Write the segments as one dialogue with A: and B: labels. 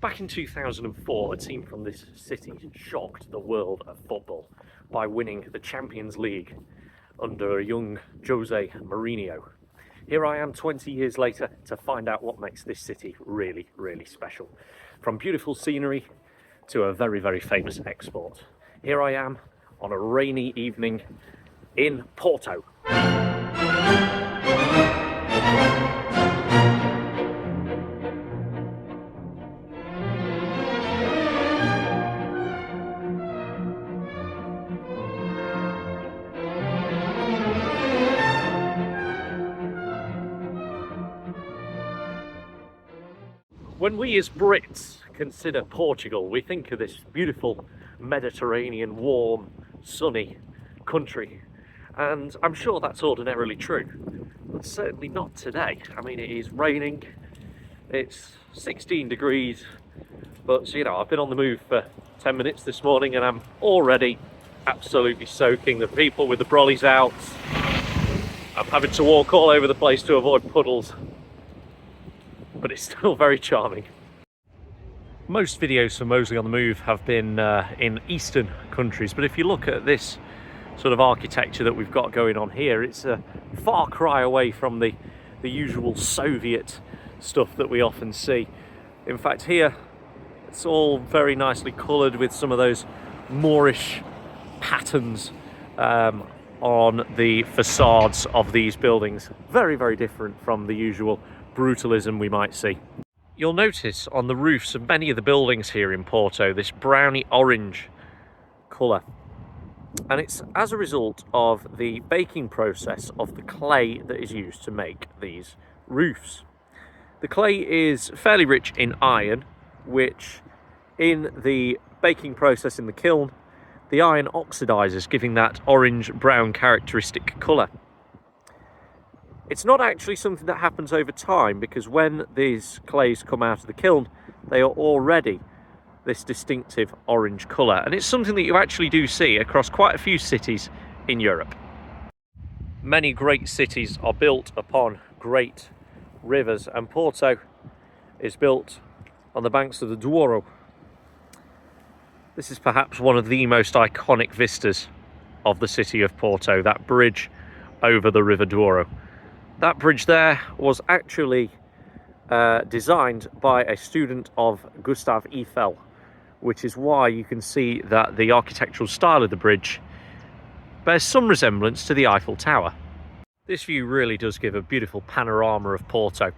A: Back in 2004, a team from this city shocked the world of football by winning the Champions League under a young Jose Mourinho. Here I am 20 years later to find out what makes this city really, really special. From beautiful scenery to a very, very famous export. Here I am on a rainy evening in Porto. When we as Brits consider Portugal, we think of this beautiful Mediterranean, warm, sunny country. And I'm sure that's ordinarily true, but certainly not today. I mean, it is raining, it's 16 degrees, but you know, I've been on the move for 10 minutes this morning and I'm already absolutely soaking. The people with the brollies out. I'm having to walk all over the place to avoid puddles. But it's still very charming. Most videos for Mosley on the Move have been in eastern countries, but if you look at this sort of architecture that we've got going on here, it's a far cry away from the usual Soviet stuff that we often see. In fact, here it's all very nicely coloured with some of those Moorish patterns on the facades of these buildings. Very, very different from the usual brutalism we might see. You'll notice on the roofs of many of the buildings here in Porto this browny orange colour, and it's as a result of the baking process of the clay that is used to make these roofs. The clay is fairly rich in iron, which in the baking process in the kiln, the iron oxidizes, giving that orange brown characteristic colour. It's not actually something that happens over time, because when these clays come out of the kiln, they are already this distinctive orange colour, and it's something that you actually do see across quite a few cities in Europe. Many great cities are built upon great rivers, and Porto is built on the banks of the Douro. This is perhaps one of the most iconic vistas of the city of Porto, that bridge over the River Douro. That bridge there was actually designed by a student of Gustave Eiffel, which is why you can see that the architectural style of the bridge bears some resemblance to the Eiffel Tower. This view really does give a beautiful panorama of Porto,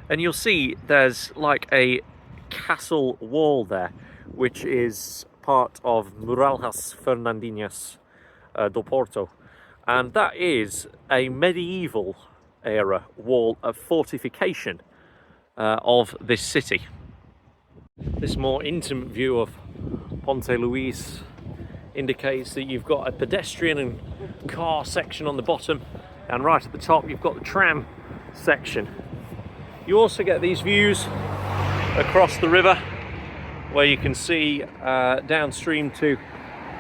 A: and you'll see there's like a castle wall there, which is part of Muralhas Fernandinhas do Porto, and that is a medieval era wall of fortification of this city. This more intimate view of Ponte Luís indicates that you've got a pedestrian and car section on the bottom, and right at the top you've got the tram section. You also get these views across the river where you can see downstream to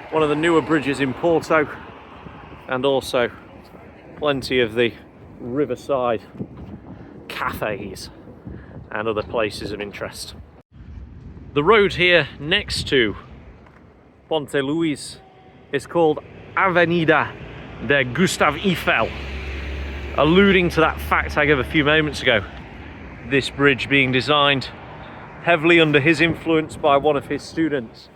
A: one of the newer bridges in Porto, and also plenty of the riverside cafes and other places of interest. The road here next to Ponte Luís is called Avenida de Gustave Eiffel, alluding to that fact I gave a few moments ago, this bridge being designed heavily under his influence by one of his students.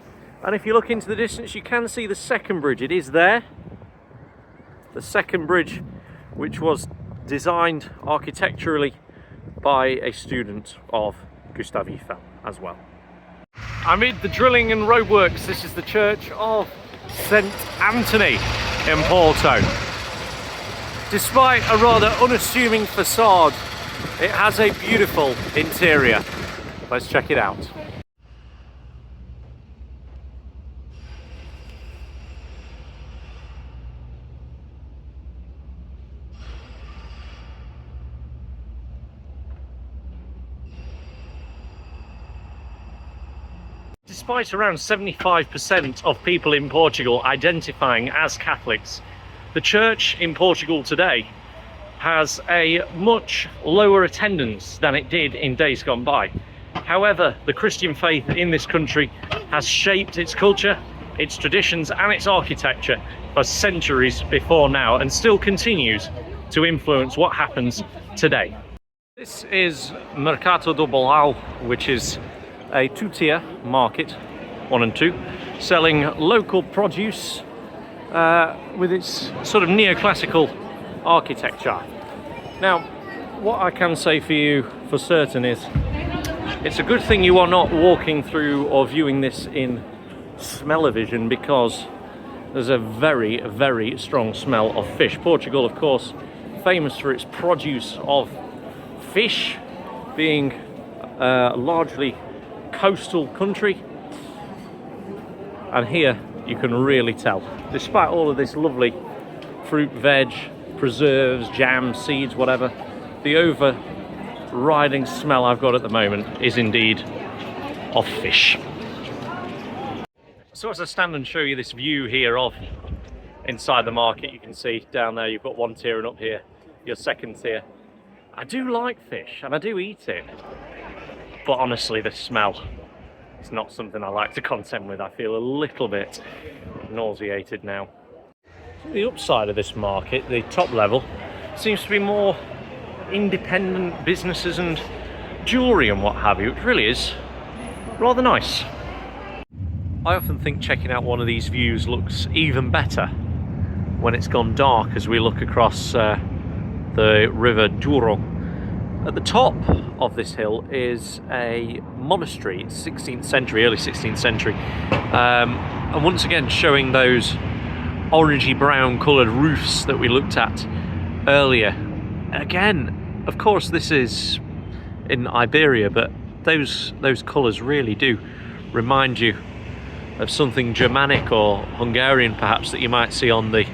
A: And if you look into the distance, you can see the second bridge. It is there, the second bridge, which was designed architecturally by a student of Gustave Eiffel as well. Amid the drilling and roadworks, this is the church of St. Anthony in Porto. Despite a rather unassuming facade, it has a beautiful interior. Let's check it out. Despite around 75% of people in Portugal identifying as Catholics, the church in Portugal today has a much lower attendance than it did in days gone by. However, the Christian faith in this country has shaped its culture, its traditions and its architecture for centuries before now, and still continues to influence what happens today. This is Mercado do Bolhão, which is a two-tier market, 1 and 2, selling local produce with its sort of neoclassical architecture. Now, what I can say for you for certain is it's a good thing you are not walking through or viewing this in smell-o-vision, because there's a very, very strong smell of fish. Portugal, of course, famous for its produce of fish, being a largely coastal country, and here you can really tell, despite all of this lovely fruit, veg, preserves, jam, seeds, whatever, the overriding smell I've got at the moment is indeed of fish. So as I stand and show you this view here of inside the market, you can see down there you've got one tier, and up here your second tier. I do like fish and I do eat it, but honestly the smell is not something I like to contend with. I feel a little bit nauseated now. The upside of this market, the top level, seems to be more independent businesses and jewellery and what have you. It really is rather nice. I often think checking out one of these views looks even better when it's gone dark, as we look across the River Douro. At the top of this hill is a monastery. It's 16th century, early 16th century, and once again showing those orangey brown coloured roofs that we looked at earlier. Again, of course this is in Iberia, but those colours really do remind you of something Germanic or Hungarian perhaps that you might see on the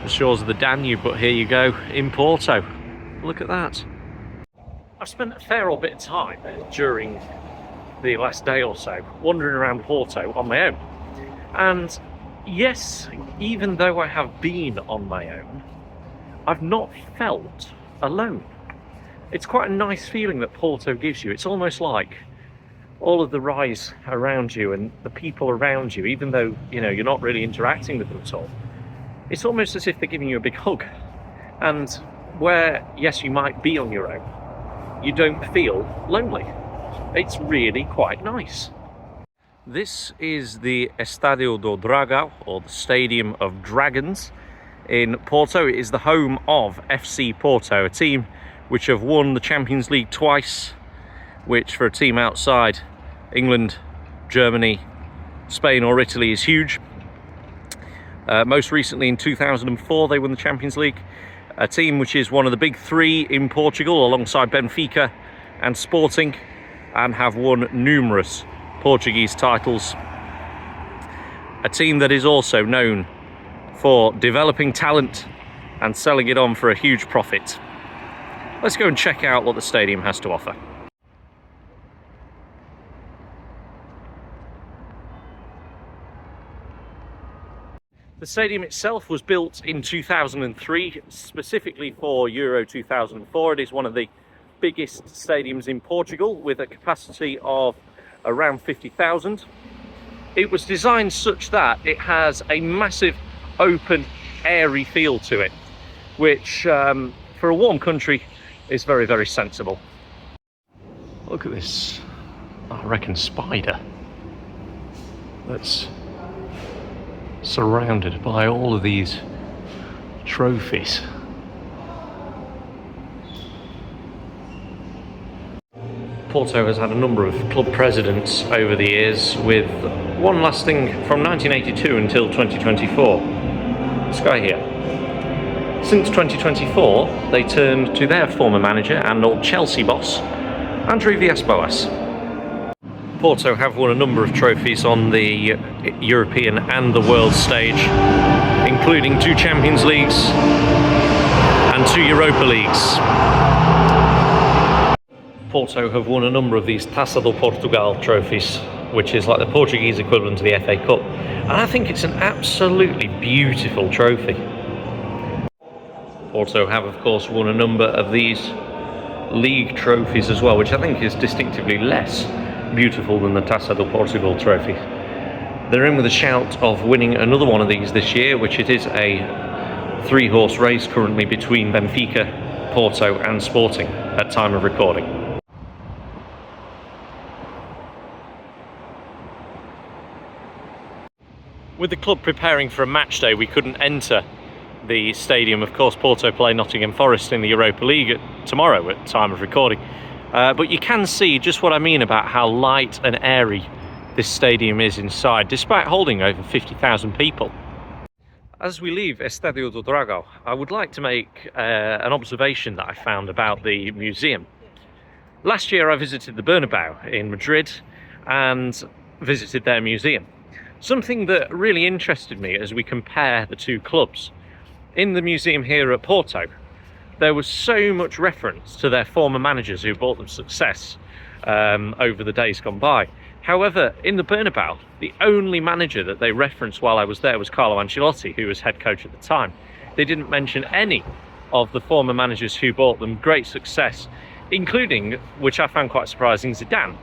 A: shores of the Danube. But here you go in Porto. Look at that. I've spent a fair old bit of time during the last day or so wandering around Porto on my own, and yes, even though I have been on my own, I've not felt alone. It's quite a nice feeling that Porto gives you. It's almost like all of the rise around you and the people around you, even though you're not really interacting with them at all, it's almost as if they're giving you a big hug. And where, yes, you might be on your own, you don't feel lonely. It's really quite nice. This is the Estádio do Dragão, or the Stadium of Dragons, in Porto. It is the home of FC Porto, a team which have won the Champions League twice, which for a team outside England, Germany, Spain or Italy is huge. Most recently in 2004 they won the Champions League, a team which is one of the big three in Portugal alongside Benfica and Sporting, and have won numerous Portuguese titles. A team that is also known for developing talent and selling it on for a huge profit. Let's go and check out what the stadium has to offer. The stadium itself was built in 2003, specifically for Euro 2004. It is one of the biggest stadiums in Portugal, with a capacity of around 50,000. It was designed such that it has a massive, open, airy feel to it, which for a warm country is very, very sensible. Look at this, I reckon, spider that's surrounded by all of these trophies. Porto has had a number of club presidents over the years, with one lasting from 1982 until 2024. This guy here. Since 2024, they turned to their former manager and old Chelsea boss, André Villas-Boas. Porto have won a number of trophies on the European and the world stage, including 2 Champions Leagues and 2 Europa Leagues. Porto have won a number of these Taça do Portugal trophies, which is like the Portuguese equivalent to the FA Cup, and I think it's an absolutely beautiful trophy. Porto have, of course, won a number of these league trophies as well, which I think is distinctively less beautiful than the Taça do Portugal trophy. They're in with a shout of winning another one of these this year, which it is a 3-horse race currently between Benfica, Porto and Sporting at time of recording. With the club preparing for a match day, we couldn't enter the stadium. Of course, Porto play Nottingham Forest in the Europa League tomorrow at time of recording. But you can see just what I mean about how light and airy this stadium is inside, despite holding over 50,000 people. As we leave Estádio do Dragão, I would like to make an observation that I found about the museum. Last year I visited the Bernabeu in Madrid and visited their museum. Something that really interested me as we compare the two clubs. In the museum here at Porto, there was so much reference to their former managers who brought them success over the days gone by. However, in the Bernabeu, the only manager that they referenced while I was there was Carlo Ancelotti, who was head coach at the time. They didn't mention any of the former managers who brought them great success, including, which I found quite surprising, Zidane,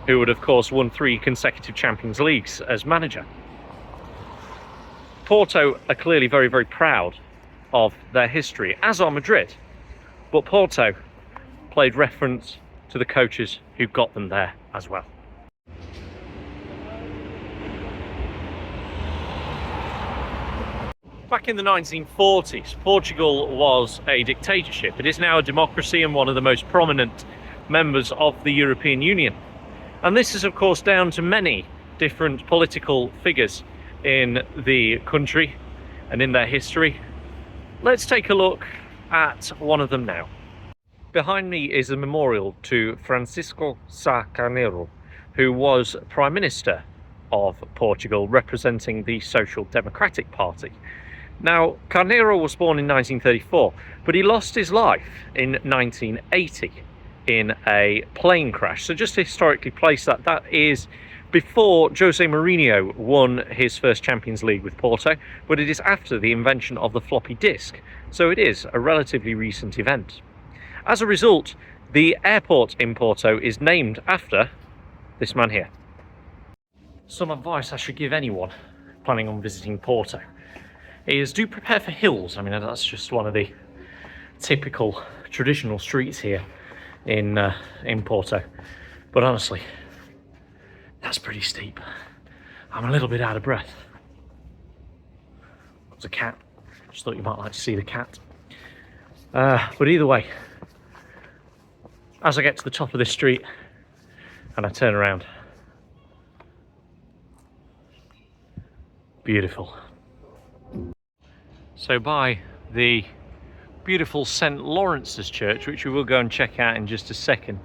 A: who would of course won 3 consecutive Champions Leagues as manager. Porto are clearly very, very proud of their history, as are Madrid, but Porto played reference to the coaches who got them there as well. Back in the 1940s, Portugal was a dictatorship. It is now a democracy and one of the most prominent members of the European Union. And this is of course down to many different political figures in the country and in their history. Let's take a look at one of them now. Behind me is a memorial to Francisco Sá Carneiro, who was Prime Minister of Portugal, representing the Social Democratic Party. Now, Carneiro was born in 1934, but he lost his life in 1980 in a plane crash. So just to historically place that, that is before Jose Mourinho won his first Champions League with Porto, but it is after the invention of the floppy disk. So it is a relatively recent event. As a result, the airport in Porto is named after this man here. Some advice I should give anyone planning on visiting Porto is do prepare for hills. I mean, that's just one of the typical traditional streets here in Porto. But honestly, that's pretty steep. I'm a little bit out of breath. There's a cat. Just thought you might like to see the cat. But either way, as I get to the top of this street and I turn around, beautiful. So by the beautiful St. Lawrence's Church, which we will go and check out in just a second,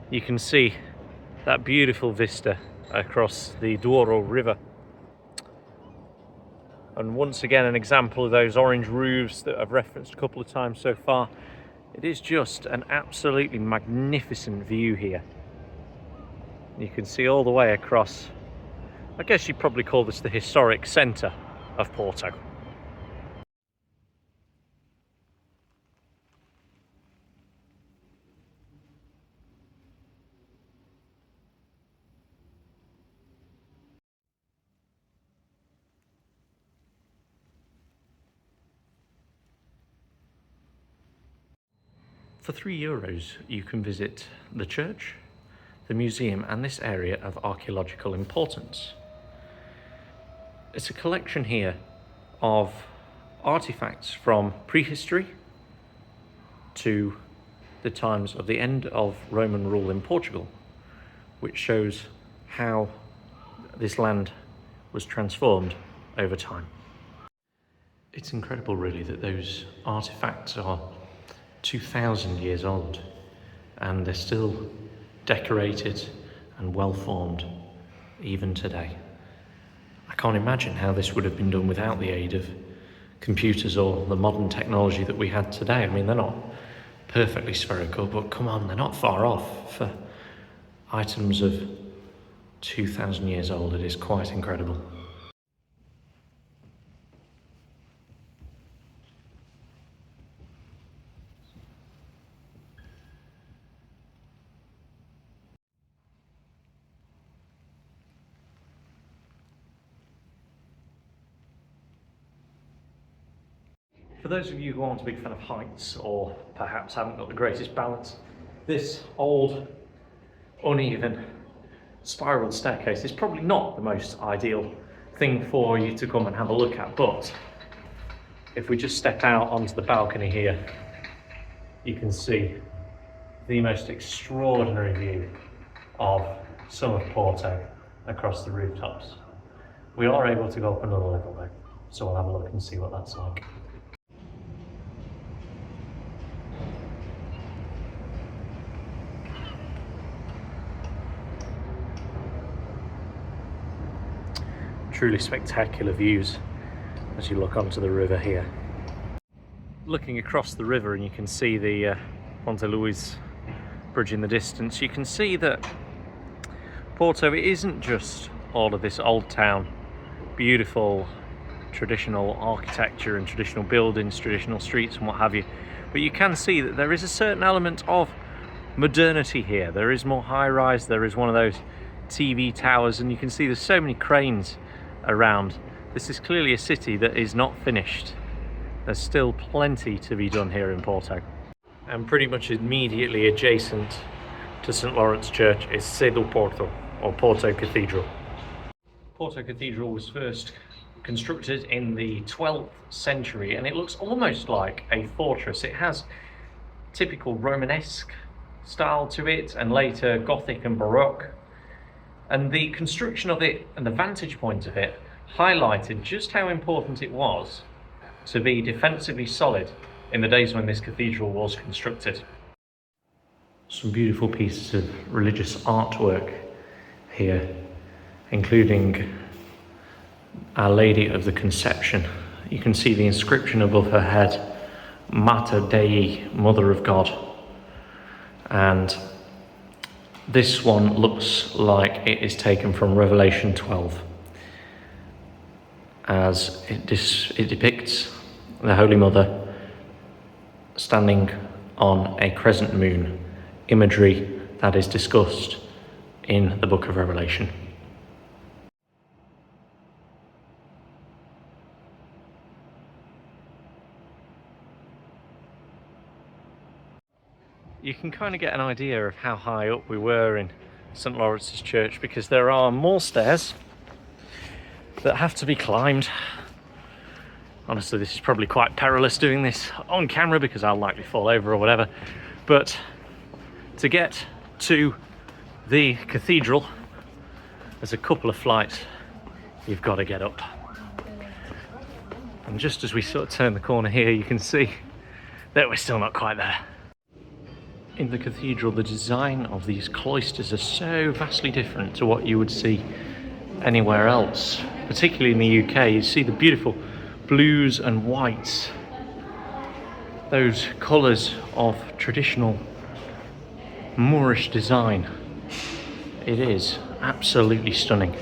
A: you can see that beautiful vista across the Douro River. And once again, an example of those orange roofs that I've referenced a couple of times so far. It is just an absolutely magnificent view here. You can see all the way across. I guess you'd probably call this the historic centre of Porto. For €3, you can visit the church, the museum, and this area of archaeological importance. It's a collection here of artifacts from prehistory to the times of the end of Roman rule in Portugal, which shows how this land was transformed over time. It's incredible, really, that those artifacts are 2,000 years old and they're still decorated and well formed even today. I can't imagine how this would have been done without the aid of computers or the modern technology that we had today. I mean, they're not perfectly spherical, but come on, they're not far off for items of 2,000 years old. It is quite incredible. those of you who aren't a big fan of heights, or perhaps haven't got the greatest balance, this old, uneven, spiraled staircase is probably not the most ideal thing for you to come and have a look at, but if we just step out onto the balcony here, you can see the most extraordinary view of some of Porto across the rooftops. We are able to go up another level though, so we'll have a look and see what that's like. Truly spectacular views as you look onto the river here. Looking across the river, and you can see the Ponte Luís bridge in the distance, you can see that Porto isn't just all of this old town, beautiful traditional architecture and traditional buildings, traditional streets and what have you, but you can see that there is a certain element of modernity here. There is more high-rise, there is one of those TV towers, and you can see there's so many cranes around. This is clearly a city that is not finished. There's still plenty to be done here in Porto. And pretty much immediately adjacent to St. Lawrence Church is Sé do Porto, or Porto Cathedral. Porto Cathedral was first constructed in the 12th century, and it looks almost like a fortress. It has typical Romanesque style to it, and later Gothic and Baroque. And the construction of it and the vantage point of it highlighted just how important it was to be defensively solid in the days when this cathedral was constructed. Some beautiful pieces of religious artwork here, including Our Lady of the Conception. You can see the inscription above her head, Mater Dei, Mother of God. And this one looks like it is taken from Revelation 12, as it depicts the Holy Mother standing on a crescent moon, imagery that is discussed in the book of Revelation. You can kind of get an idea of how high up we were in St. Lawrence's Church, because there are more stairs that have to be climbed. Honestly, this is probably quite perilous doing this on camera because I'll likely fall over or whatever, but to get to the cathedral, there's a couple of flights you've got to get up. And just as we sort of turn the corner here, you can see that we're still not quite there. In the cathedral, the design of these cloisters are so vastly different to what you would see anywhere else, particularly in the UK. You see the beautiful blues and whites, those colours of traditional Moorish design. It is absolutely stunning.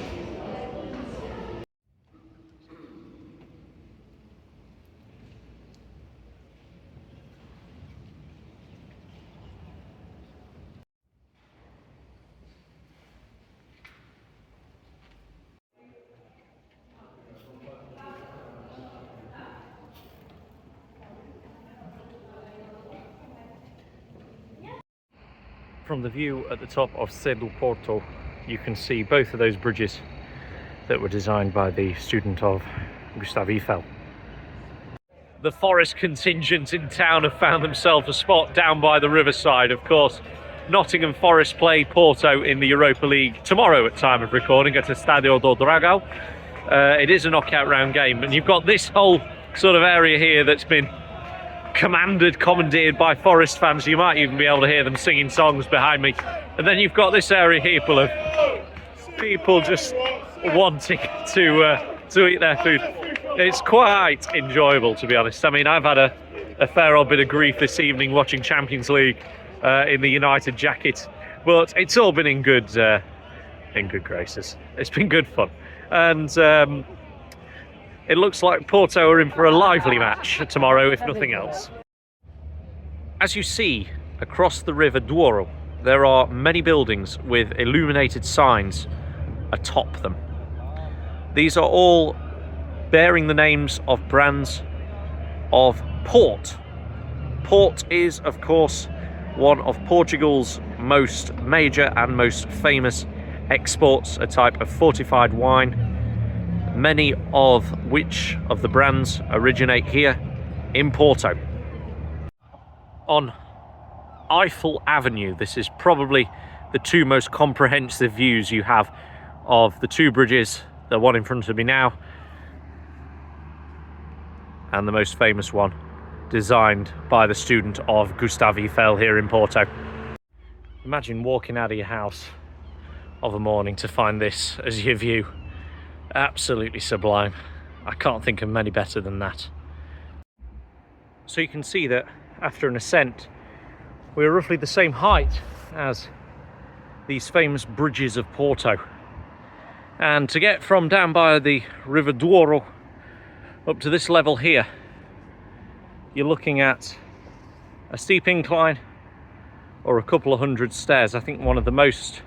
A: From the view at the top of Sé do Porto, you can see both of those bridges that were designed by the student of Gustave Eiffel. The Forest contingent in town have found themselves a spot down by the riverside. Of course, Nottingham Forest play Porto in the Europa League tomorrow at time of recording at Estádio do Dragão. It is a knockout round game, and you've got this whole sort of area here that's been commandeered by Forest fans. You might even be able to hear them singing songs behind me. And then you've got this area here full of people just wanting to eat their food. It's quite enjoyable, to be honest. I mean, I've had a fair old bit of grief this evening watching Champions League in the United jacket, but it's all been in good graces. It's been good fun, and it looks like Porto are in for a lively match tomorrow, if nothing else. As you see across the River Douro, there are many buildings with illuminated signs atop them. These are all bearing the names of brands of port. Port is, of course, one of Portugal's most major and most famous exports, a type of fortified wine, many of which of the brands originate here in Porto. On Eiffel Avenue, this is probably the two most comprehensive views you have of the two bridges, the one in front of me now and the most famous one designed by the student of Gustave Eiffel here in Porto. Imagine walking out of your house of a morning to find this as your view. Absolutely sublime. I can't think of many better than that. So you can see that after an ascent, we're roughly the same height as these famous bridges of Porto. And to get from down by the River Douro up to this level here, you're looking at a steep incline or a couple of hundred stairs. I think one of the most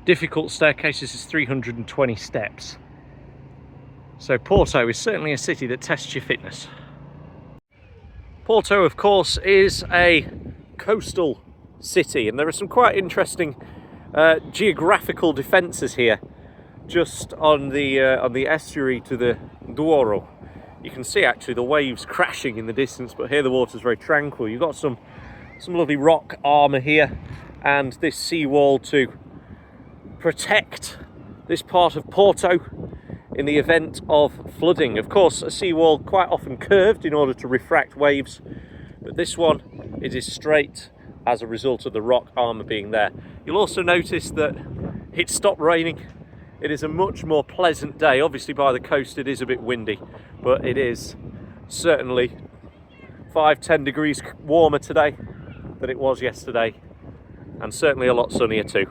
A: difficult staircases is 320 steps. So Porto is certainly a city that tests your fitness. Porto, of course, is a coastal city, and there are some quite interesting geographical defences here. Just on the estuary to the Douro, you can see actually the waves crashing in the distance, but here the water's very tranquil. You've got some lovely rock armour here, and this seawall to protect this part of Porto in the event of flooding. Of course, a seawall quite often curved in order to refract waves, but this one it is straight as a result of the rock armour being there. You'll also notice that it stopped raining. It is a much more pleasant day. Obviously by the coast it is a bit windy, but it is certainly 5-10 degrees warmer today than it was yesterday, and certainly a lot sunnier too.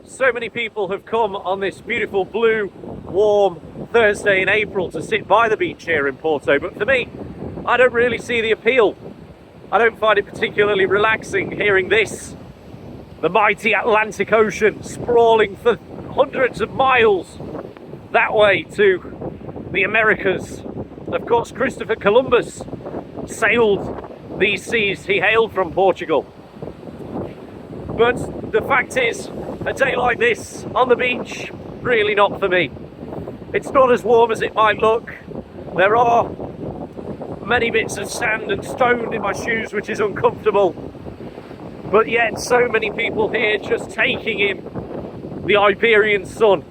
A: So many people have come on this beautiful blue, warm Thursday in April to sit by the beach here in Porto, but for me, I don't really see the appeal. I don't find it particularly relaxing hearing this, the mighty Atlantic Ocean sprawling for hundreds of miles that way to the Americas. Of course, Christopher Columbus sailed these seas. He hailed from Portugal. But the fact is, a day like this on the beach, really not for me. It's not as warm as it might look. There are many bits of sand and stone in my shoes, which is uncomfortable. But yet, so many people here just taking in the Iberian sun.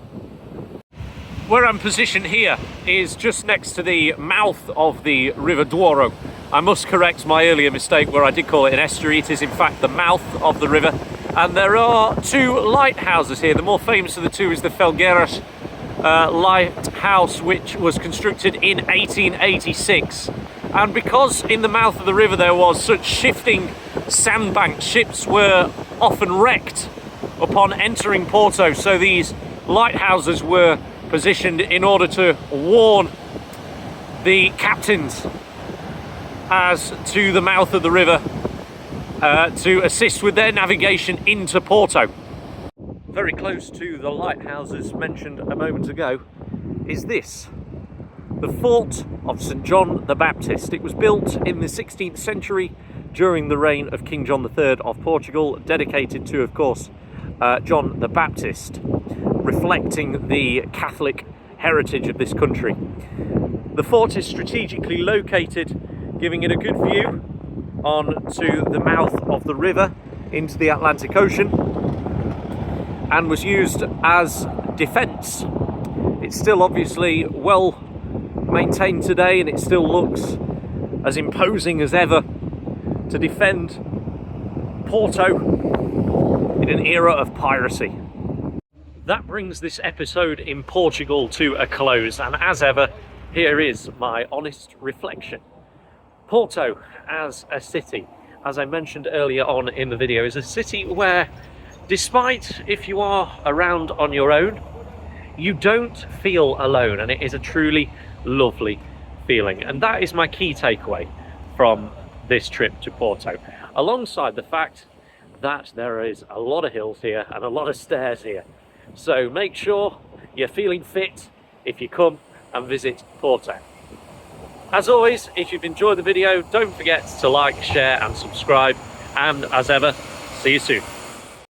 A: Where I'm positioned here is just next to the mouth of the River Douro. I must correct my earlier mistake where I did call it an estuary. It is in fact the mouth of the river. And there are two lighthouses here. The more famous of the two is the Felgueiras lighthouse, which was constructed in 1886. And because in the mouth of the river there was such shifting sandbanks, ships were often wrecked upon entering Porto. So these lighthouses were positioned in order to warn the captains as to the mouth of the river, to assist with their navigation into Porto. Very close to the lighthouses mentioned a moment ago is this, the Fort of St. John the Baptist. It was built in the 16th century during the reign of King John III of Portugal, dedicated to, of course, John the Baptist, reflecting the Catholic heritage of this country. The fort is strategically located, giving it a good view onto the mouth of the river into the Atlantic Ocean, and was used as defence. It's still obviously well maintained today, and it still looks as imposing as ever to defend Porto in an era of piracy. That brings this episode in Portugal to a close, and as ever, here is my honest reflection. Porto as a city, as I mentioned earlier on in the video, is a city where, despite if you are around on your own, you don't feel alone, and it is a truly lovely feeling. And that is my key takeaway from this trip to Porto, alongside the fact that there is a lot of hills here and a lot of stairs here. So make sure you're feeling fit if you come and visit Porto. As always, if you've enjoyed the video, don't forget to like, share and subscribe. And as ever, see you soon.